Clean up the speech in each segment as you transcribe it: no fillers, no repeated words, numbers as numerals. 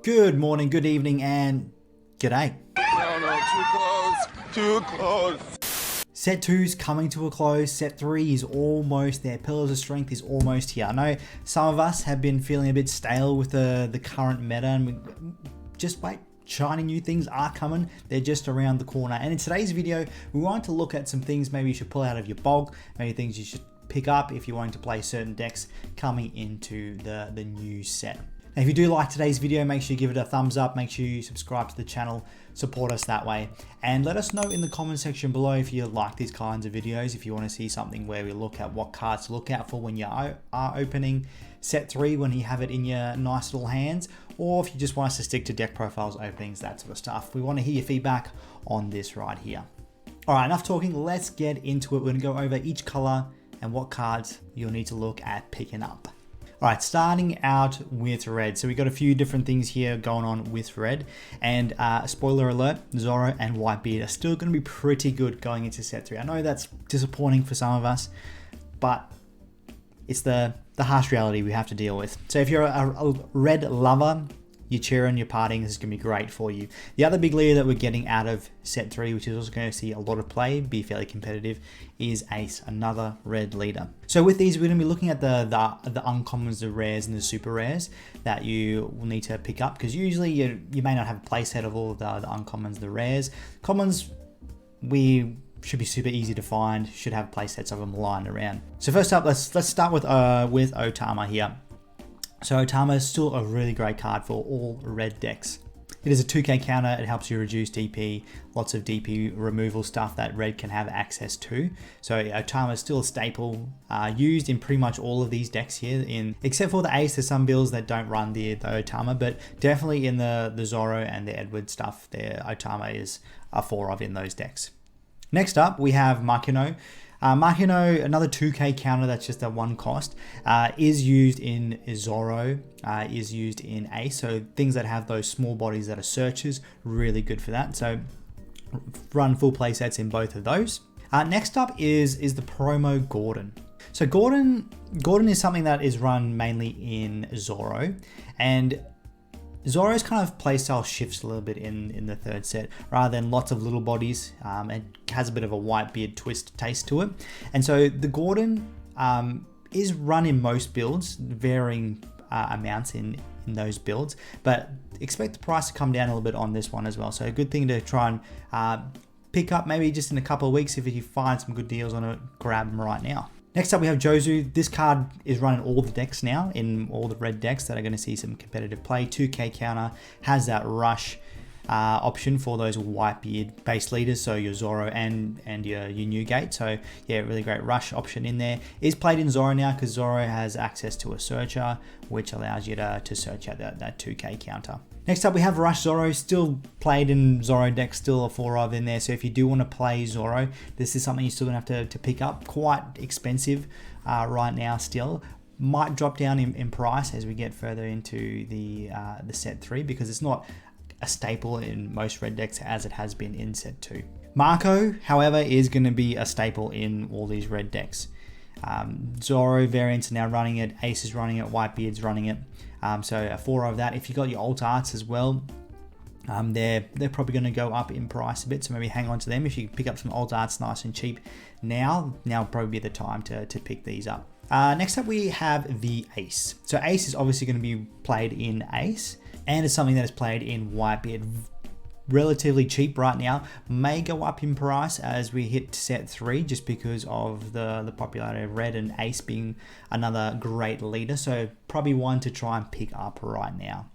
Good morning, good evening, and g'day. No, too close. Set 2's coming to a close. Set 3 is almost there. Pillars of Strength is almost here. I know some of us have been feeling a bit stale with the current meta, and just wait. Shiny new things are coming. They're just around the corner. And in today's video, we want to look at some things maybe you should pull out of your bulk, maybe things you should pick up if you're wanting to play certain decks coming into the new set. Now, if you do like today's video, make sure you give it a thumbs up, make sure you subscribe to the channel, support us that way, and let us know in the comment section below if you like these kinds of videos, if you want to see something where we look at what cards to look out for when you are opening set 3, when you have it in your nice little hands, or if you just want us to stick to deck profiles, openings, that sort of stuff. We want to hear your feedback on this right here. All right, enough talking, let's get into it. We're going to go over each color and what cards you'll need to look at picking up. All right, starting out with red. So we got a few different things here going on with red, and spoiler alert, Zoro and Whitebeard are still going to be pretty good going into set 3. I know that's disappointing for some of us, but it's the harsh reality we have to deal with. So if you're a red lover, you're cheering, you're partying, this is going to be great for you. The other big leader that we're getting out of set 3, which is also going to see a lot of play, be fairly competitive, is Ace, another red leader. So with these, we're going to be looking at the uncommons, the rares, and the super rares that you will need to pick up, because usually you may not have a play set of all of the uncommons, the rares. Commons, we should be super easy to find, should have play sets of them lying around. So first up, let's start with Otama here. So Otama is still a really great card for all red decks. It is a 2k counter, it helps you reduce DP, lots of DP removal stuff that red can have access to. So Otama is still a staple, used in pretty much all of these decks here, except for the Ace. There's some builds that don't run the Otama, but definitely in the Zoro and the Edward stuff, the Otama is a 4 of in those decks. Next up, we have Makino. Makino, another 2k counter that's just at 1 cost, is used in Zoro, is used in Ace, so things that have those small bodies that are searches, really good for that. So run full play sets in both of those. Next up is the promo Gordon. So Gordon is something that is run mainly in Zoro, and Zoro's kind of playstyle shifts a little bit in the third set. Rather than lots of little bodies, it has a bit of a Whitebeard twist taste to it. And so the Gordon is run in most builds, varying amounts in those builds, but expect the price to come down a little bit on this one as well. So a good thing to try and pick up maybe just in a couple of weeks. If you find some good deals on it, grab them right now. Next up, we have Jozu. This card is running all the decks now, in all the red decks that are going to see some competitive play. 2k counter, has that rush option for those Whitebeard base leaders, so your Zoro and your Newgate. So yeah, really great rush option in there. Is played in Zoro now because Zoro has access to a searcher, which allows you to search out that 2k counter. Next up, we have Rush Zoro, still played in Zoro deck, still a 4 of in there. So if you do want to play Zoro, this is something you're still going to have to pick up. Quite expensive right now still. Might drop down in price as we get further into the set 3, because it's not a staple in most red decks as it has been in set 2. Marco, however, is going to be a staple in all these red decks. Zoro variants are now running it, Ace is running it, Whitebeard's running it. So a 4 of that. If you got your alt arts as well, they're probably going to go up in price a bit, so maybe hang on to them. If you pick up some alt arts nice and cheap now would probably be the time to pick these up. Next up, we have the Ace. So Ace is obviously going to be played in Ace, and it's something that is played in Whitebeard. Relatively cheap right now, may go up in price as we hit set 3, just because of the popularity of red and Ace being another great leader. So probably one to try and pick up right now.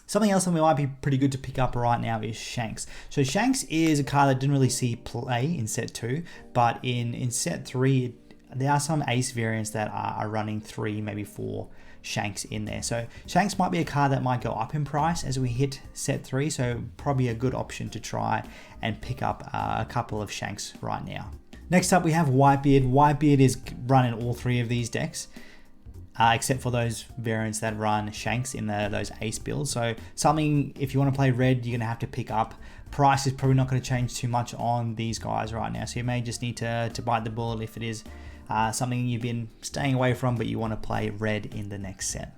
Something else that might be pretty good to pick up right now is Shanks. So Shanks is a card that didn't really see play in set 2, but in set 3, there are some Ace variants that are running 3, maybe 4 Shanks in there. So Shanks might be a card that might go up in price as we hit set 3, so probably a good option to try and pick up a couple of Shanks right now. Next up, we have Whitebeard. Whitebeard is running all 3 of these decks, except for those variants that run Shanks in those Ace builds. So something, if you want to play red, you're going to have to pick up. Price is probably not going to change too much on these guys right now, so you may just need to bite the bullet if it is something you've been staying away from, but you want to play red in the next set.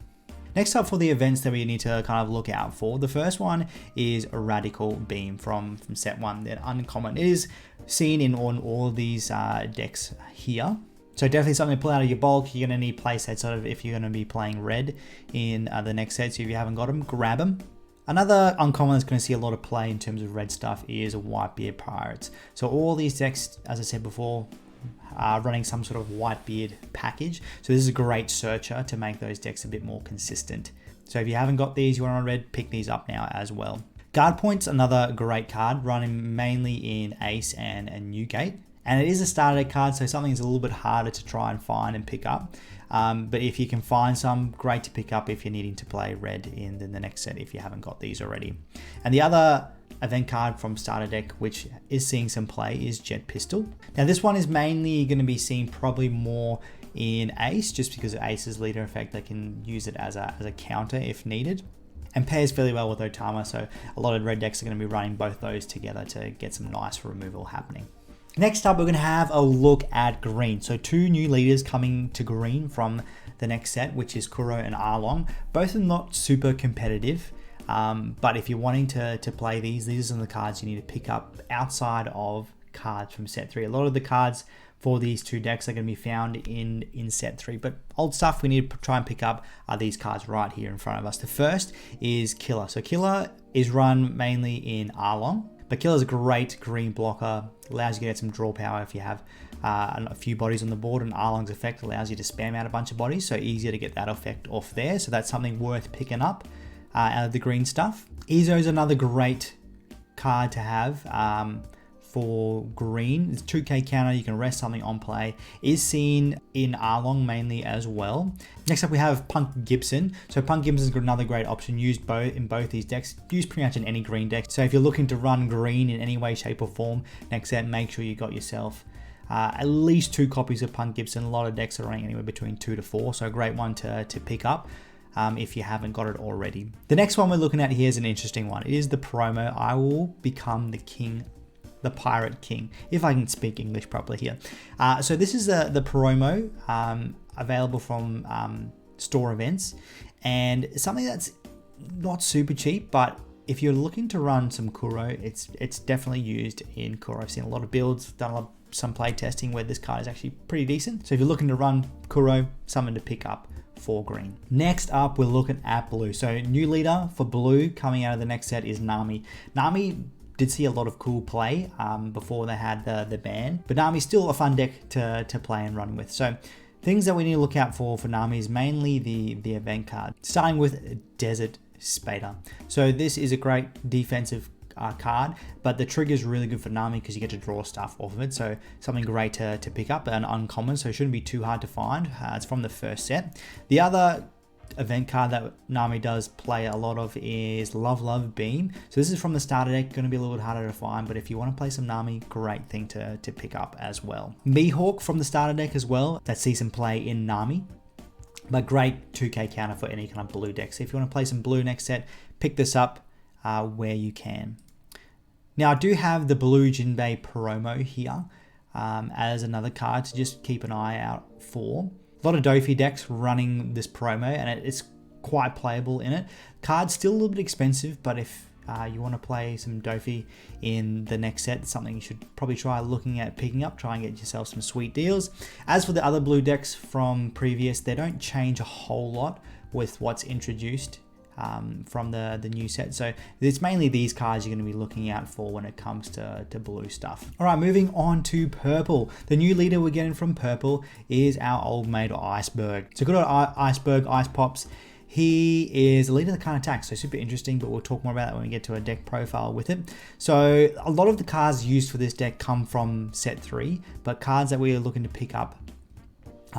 Next up for the events that we need to kind of look out for, the first one is a Radical Beam from set 1. They're uncommon. It is seen in on all of these decks here. So definitely something to pull out of your bulk. You're going to need play sets sort of if you're going to be playing red in the next set. So if you haven't got them, grab them. Another uncommon that's going to see a lot of play in terms of red stuff is Whitebeard Pirates. So all these decks, as I said before, are running some sort of Whitebeard package. So this is a great searcher to make those decks a bit more consistent. So if you haven't got these, you want on red, pick these up now as well. Guard Point's another great card, running mainly in Ace and Newgate. And it is a starter deck card, so something that's a little bit harder to try and find and pick up. But if you can find some, great to pick up if you're needing to play red in the next set if you haven't got these already. And the other event card from starter deck which is seeing some play is Jet Pistol. Now this one is mainly going to be seen probably more in Ace, just because of Ace's leader effect. They can use it as a counter if needed, and pairs fairly well with Otama, so a lot of red decks are going to be running both those together to get some nice removal happening. Next up, we're going to have a look at green. So 2 new leaders coming to green from the next set, which is Kuro and Arlong. Both are not super competitive, but if you're wanting to play these are some of the cards you need to pick up outside of cards from set 3. A lot of the cards for these 2 decks are going to be found in set 3, but old stuff we need to try and pick up are these cards right here in front of us. The first is Killer. So Killer is run mainly in Arlong, but Killer's a great green blocker, allows you to get some draw power if you have a few bodies on the board, and Arlong's effect allows you to spam out a bunch of bodies, so easier to get that effect off there. So that's something worth picking up out of the green stuff. Ezo's another great card to have for green. It's 2k counter, you can rest something on play. Is seen in Arlong mainly as well. Next up we have Punk Gibson. So Punk Gibson is another great option, used in both these decks, used pretty much in any green deck. So if you're looking to run green in any way, shape or form next set, make sure you got yourself at least 2 copies of Punk Gibson. A lot of decks are running anywhere between 2 to 4, so a great one to pick up if you haven't got it already. The next one we're looking at here is an interesting one. It is the promo, I Will Become the King, the Pirate King, if I can speak English properly here. So this is the promo available from store events, and something that's not super cheap, but if you're looking to run some Kuro, it's definitely used in Kuro. I've seen a lot of builds, done some play testing where this card is actually pretty decent. So if you're looking to run Kuro, something to pick up for green. Next up, we're looking at blue. So new leader for blue coming out of the next set is Nami. Nami did see a lot of cool play before they had the ban, but Nami's still a fun deck to play and run with. So things that we need to look out for Nami is mainly the event card, starting with Desert Spader. So this is a great defensive card, but the trigger is really good for Nami because you get to draw stuff off of it. So something great to pick up, and uncommon, so it shouldn't be too hard to find. It's from the first set. The other event card that Nami does play a lot of is Love Beam. So this is from the starter deck, going to be a little bit harder to find, but if you want to play some Nami, great thing to pick up as well. Mihawk from the starter deck as well, that sees some play in Nami, but great 2k counter for any kind of blue deck. So if you want to play some blue next set, pick this up where you can. Now I do have the blue Jinbei promo here as another card to just keep an eye out for. A lot of Dofi decks running this promo, and it's quite playable in it. Card's still a little bit expensive, but if you want to play some Dofi in the next set, it's something you should probably try looking at picking up, try and get yourself some sweet deals. As for the other blue decks from previous, they don't change a whole lot with what's introduced from the new set. So it's mainly these cards you're going to be looking out for when it comes to blue stuff. All right, moving on to purple. The new leader we're getting from purple is our old mate Iceberg. So good old Iceberg, Ice Pops. He is a leader that can't attack, so super interesting, but we'll talk more about that when we get to a deck profile with it. So a lot of the cards used for this deck come from set 3, but cards that we are looking to pick up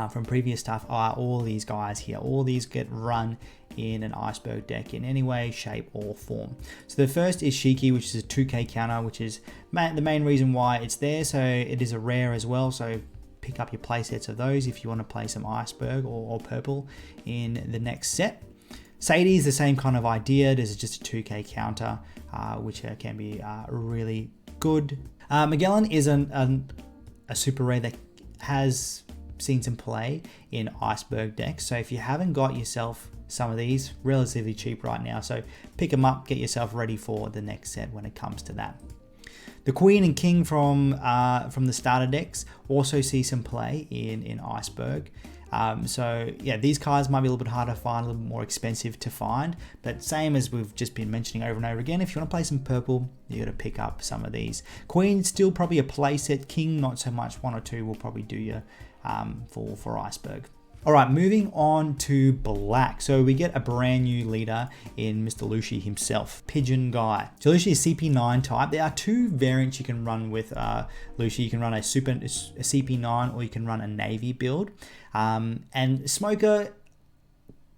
from previous stuff are all these guys here. All these get run in an Iceberg deck in any way, shape or form. So the first is Shiki, which is a 2k counter, which is the main reason why it's there. So it is a rare as well, so pick up your play sets of those if you want to play some Iceberg or purple in the next set. Sadie is the same kind of idea. This is just a 2k counter, which can be really good. Magellan is a super rare that has seen some play in Iceberg decks. So if you haven't got yourself some of these relatively cheap right now. So pick them up, get yourself ready for the next set when it comes to that. The Queen and King from the starter decks also see some play in Iceberg. So yeah, these cards might be a little bit harder to find, a little bit more expensive to find, but same as we've just been mentioning over and over again, if you want to play some purple, you got to pick up some of these. Queen still probably a play set. King not so much. 1 or 2 will probably do you for Iceberg. All right, moving on to black. So we get a brand new leader in Mr. Lucy himself, Pigeon Guy. So Lucy is CP9 type. There are 2 variants you can run with Lucy. You can run a CP9 or you can run a Navy build. And Smoker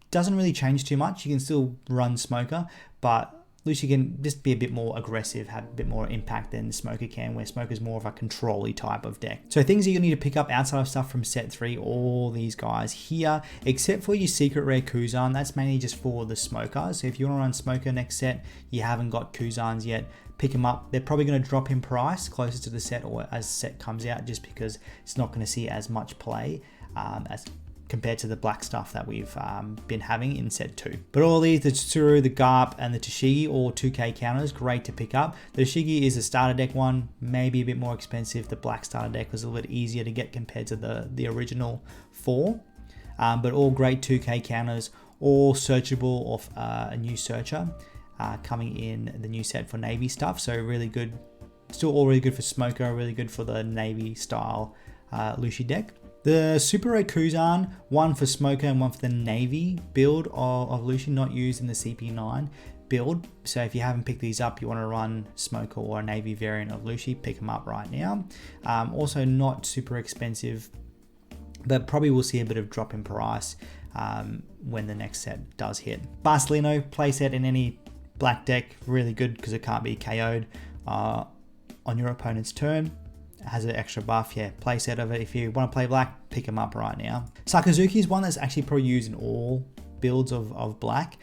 doesn't really change too much. You can still run Smoker, but Lucy can just be a bit more aggressive, have a bit more impact than Smoker can, where Smoker's more of a control-y type of deck. So things that you need to pick up outside of stuff from set 3, all these guys here, except for your secret rare Kuzan, that's mainly just for the Smoker. So if you want to run Smoker next set, you haven't got Kuzans yet, pick them up. They're probably going to drop in price closer to the set or as set comes out, just because it's not going to see as much play as compared to the black stuff that we've been having in set 2. But all these, the Tsuru, the Garp, and the Tashigi, all 2k counters, great to pick up. The Tashigi is a starter deck one, maybe a bit more expensive. The black starter deck was a little bit easier to get compared to the original 4. But all great 2k counters, all searchable off a new searcher coming in the new set for Navy stuff. So really good, still all really good for Smoker, really good for the Navy style Lucy deck. The Super Rare Kuzan, one for Smoker and one for the Navy build of Lucy, not used in the CP9 build. So if you haven't picked these up, you want to run Smoker or a Navy variant of Lucy, pick them up right now. Also not super expensive, but probably will see a bit of drop in price when the next set does hit. Barcelino, playset in any black deck, really good because it can't be KO'd on your opponent's turn. Has an extra buff, yeah, play set of it. If you want to play black, pick them up right now. Sakazuki is one that's actually probably used in all builds of black.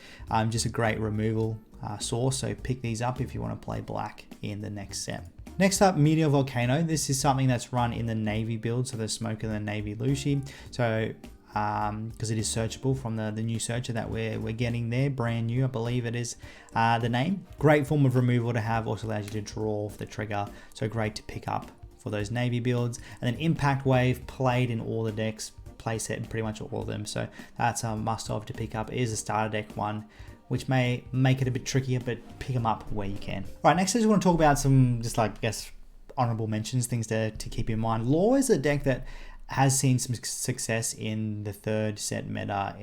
Just a great removal source, so pick these up if you want to play black in the next set. Next up, Meteor Volcano. This is something that's run in the Navy build, so the Smoker and the Navy Lucy. So because it is searchable from the new searcher that we're getting there, brand new, I believe it is the name. Great form of removal to have, also allows you to draw off the trigger, so great to pick up for those Navy builds. And then Impact Wave, played in all the decks, playset in pretty much all of them, so that's a must-have to pick up. It is a starter deck one, which may make it a bit trickier, but pick them up where you can. All right, next I just want to talk about some just like, I guess, honorable mentions, things to keep in mind. Law is a deck that has seen some success in the 3rd set meta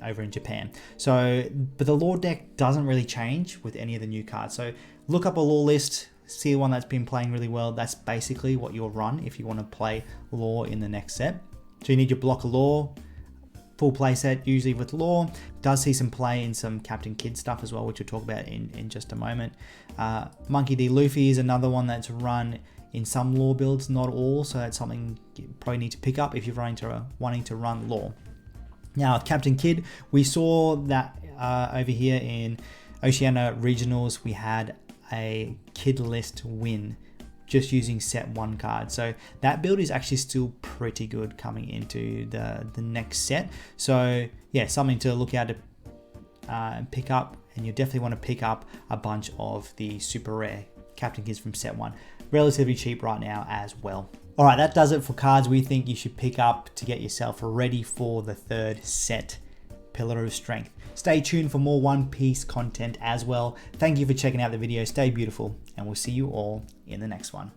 over in Japan. So, but the Law deck doesn't really change with any of the new cards. So look up a Law list, see one that's been playing really well. That's basically what you'll run if you want to play Law in the next set. So you need your block of Law, full play set usually with Law. Does see some play in some Captain Kidd stuff as well, which we'll talk about in just a moment. Monkey D. Luffy is another one that's run in some Law builds, not all, so that's something you probably need to pick up if you're wanting to run Law. Now with Captain Kidd, we saw that over here in Oceania Regionals, we had a Kid list win just using set 1 card. So that build is actually still pretty good coming into the next set. So yeah, something to look out to pick up, and you definitely want to pick up a bunch of the super rare Captain Kids from set 1. Relatively cheap right now as well. All right, that does it for cards we think you should pick up to get yourself ready for the 3rd set, Pillar of Strength. Stay tuned for more One Piece content as well. Thank you for checking out the video. Stay beautiful, and we'll see you all in the next one.